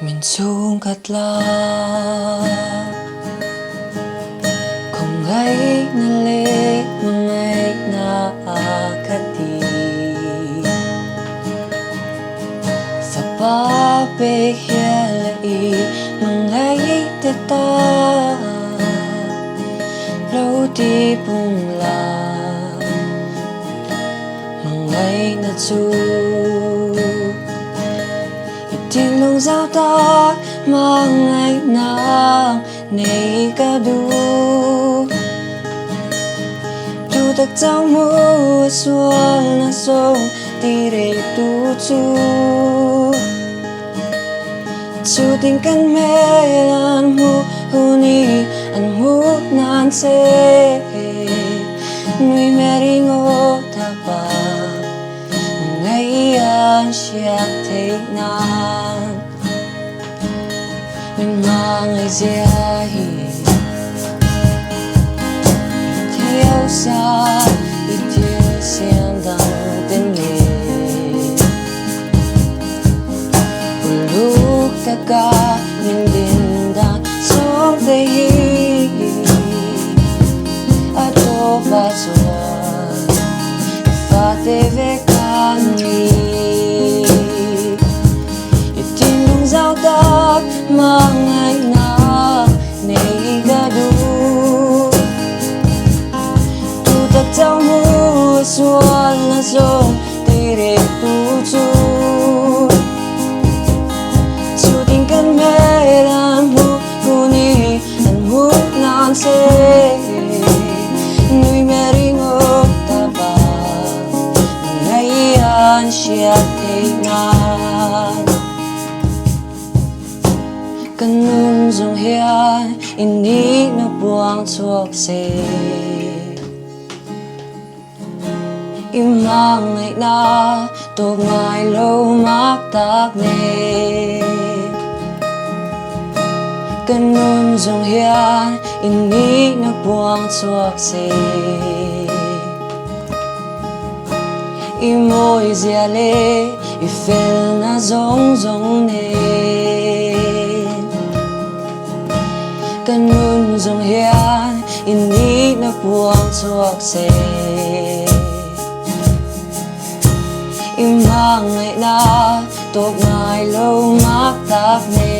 Mình xuống Khát la không ngay na lệ ngay na Khati sa pa pe hialai ngay Tete-a lâu đi bung la ngay na chu thiên lung giao ta mang ngày nào này cả đủ tu tak trong mùa xuân na sông đi để tu chu tình căn mê lan mu huni an mu nan se nuôi mẹ đi ngô ta ba ngày an siết thế nan mình mang ngày dễ theo xa đi theo xem đằng tên nghề lúc ta cả mình đến đã sống đây ở chỗ ba xuân và Teveni itin lung giao ta mang ngày nào này ga đủ tu tak trong mùa xuân là sông đi để tu chu tình căn mê lan mu huni an mu nan se nuôi mẹ đi ngô ta ba ngày an siết thế nan kan nun zong hian ini na buang chuak se imang ngày na to ngai lâu mak tak ne kan nun zong hian ini na buang chuak se imoi zia le i fel na zong zong ne kan nun zong hian ini na buang chuak se imang ngày na tok ngai lâu mak tak ne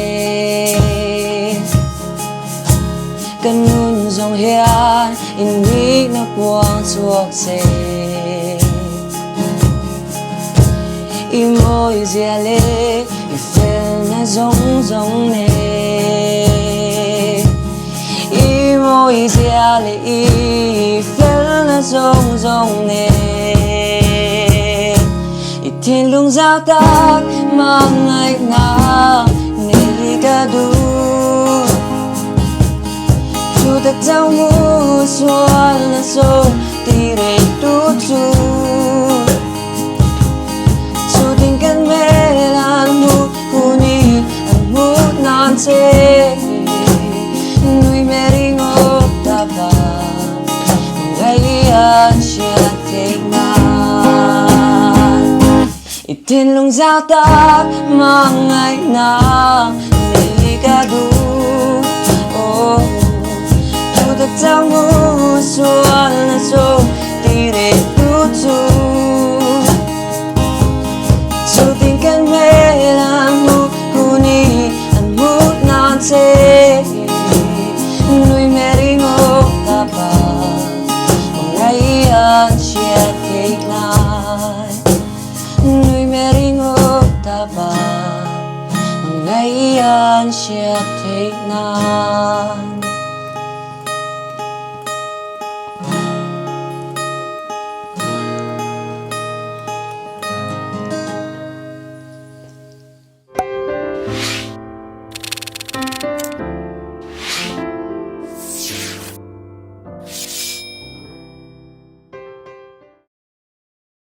kan nun zong hian ini na buang chuak se imoi zia le i fel na zong zong ne imoi zia le i fel na zong zong ne i thiên lung giao ta mang ngày nào này cả đủ tu tak trong mùa xuân là sông đi để tu tình căn mê lan mu huni an mu nan se nuôi mẹ đi ngô ta ba ngày an siết thế nan itin lung giao ta mang ngày nào này cả đủ tu tak trong mùa xuân là sông đi để tu tình căn mê lan mu huni an mu nan se nuôi mẹ đi ngô ta ba ngày an siết thế nan nuôi mẹ đi ngô ta ba ngày an siết thế nan